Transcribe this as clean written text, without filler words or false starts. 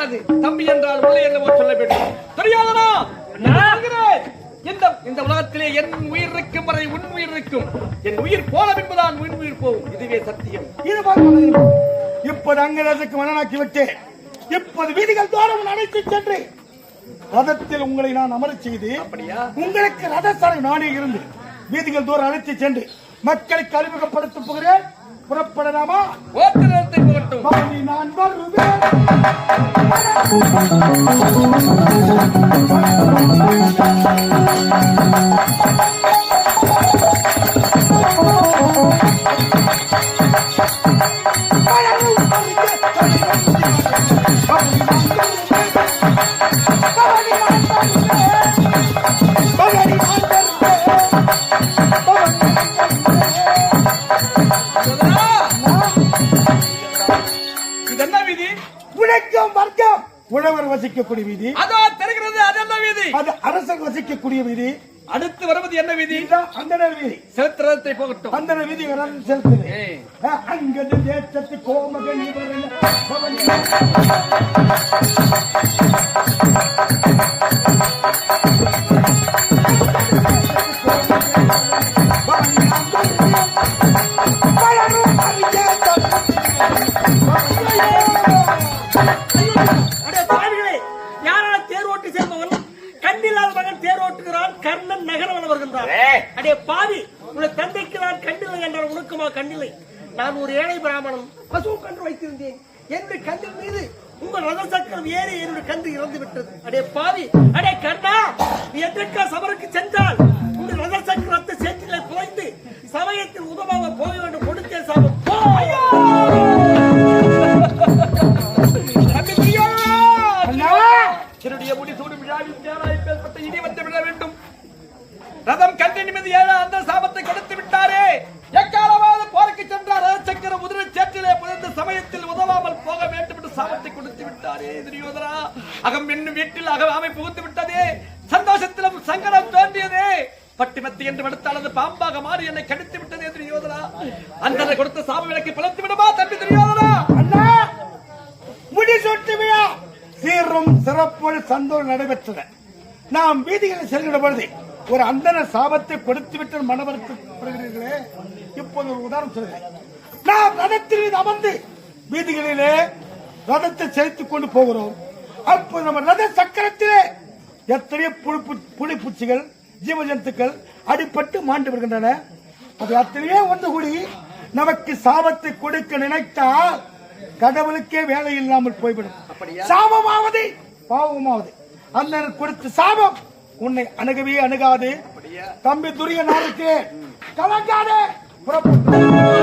முடியாது. தம்பி என்றால் உள்ளே என்னவோ சொல்ல வேண்டும். தெரியாதனா? இந்த உலகத்திலே என் உயிர் இருக்கும் வரை உன் உயிர் இருக்கும். என் உயிர் போல பின்புதான் உன் உயிர் போகும். இதுவே சத்தியம். இப்போது அங்கதற்கு மனநாக்கி விட்டு இப்போது வீதிகள் தோறும் அழைத்து சென்று ரதத்தில் உங்களை நான் அமரச் செய்து உங்களுக்கு ரதசாலை நானே இருந்து வீதிகள் தோறும் அழைத்து சென்று மக்களுக்கு அறிமுகப்படுத்த போகிறேன். புறப்படலாமா? ஓட்டுநரத்தை போகட்டும். நான் வருவேன். உழவர் வசிக்கக்கூடிய வீதி அதோ தெரிகிறது. அது என்ன வீதி? அது அரசர் வசிக்கக்கூடிய வீதி. அடுத்து வருவது என்ன வீதி? அந்தனர் வீதி. செலுத்துறதை போகட்டும். அந்தனர் வீதி செலுத்துது. அங்கது தேசத்து கோமகன் கர்ணன் நகரம் வருகின்றார். அடே பாவி, உன்னை தந்தைக்கு நான் கண்டில்லை என்றால் உனக்குமா கண்டில்லை? நான் ஒரு ஏழை பிராமணன், பசு கன்று வைத்திருந்தேன். என்னுடைய கண்ணின் மீது உங்கள் ரத சக்கரம் ஏறி என்னுடைய கன்று இறந்து விட்டது. அடே பாவி, அடே கர்ணா, நீ எதற்கா சபருக்கு சென்றால் உங்கள் ரத சக்கரத்தை சேற்றிலே புதைந்து சமயத்தில் உதவாக போக வேண்டும். கொடுத்தே சாபம். என்னுடைய முடிசூடும் விழாவில் தேனாய் பேர்பட்ட இனி வந்து விட வேண்டும். ரதம் கண்டி நிமிதி ஏழ அந்த சாபத்தை கொடுத்து விட்டாரே. எக்காலமாவது போருக்கு சென்றார். ரதச்சக்கர முதிரை சேற்றிலே புதைந்த சமயத்தில் உதவாமல் போக வேண்டும் என்று சாபத்தை கொடுத்து விட்டாரே. துரியோதனா, அகம் என்னும் வீட்டில் அகவாமை புகுந்து விட்டதே. சந்தோஷத்திலும் சங்கடம் தோன்றியதே. பட்டிமத்தி என்று எடுத்தால் பாம்பாக மாறி என்னை கடித்து விட்டதே. துரியோதனா, அந்த கொடுத்த சாப விலக்கை பலத்து விடுமா தம்பி துரியோதனா? முடிசூட்டு விழா சீரும் சிறப்போடு சந்தோஷம் நடைபெற்றது. நாம் வீதிகளில் செல்கிற பொழுது ஒரு அந்தன சாபத்தை கொடுத்து விட்டு மனவருத்தப்படுகிறீர்களே. இப்போது ஒரு உதாரணம் சொல்கிறேன். நாம் ரதத்தில் அமர்ந்து வீதிகளிலே ரதத்தை செலுத்திக் கொண்டு போகிறோம். அப்போது நம்ம ரத சக்கரத்திலே எத்தனையோ புலிப்பூச்சிகள் ஜீவஜந்துக்கள் அடிபட்டு மாண்டு வருகின்றன. அது அத்தனையே ஒன்று கூடி நமக்கு சாபத்தை கொடுக்க நினைத்தால் கடவுளுக்கே வேலை இல்லாமல் போய்விடும். சாபமாவது பாவமாவது அந்த கொடுத்த சாபம் உன்னை அணுகவே அணுகாது. தம்பி துரிய நாளுக்கு கலங்காதே. புறப்பட்டு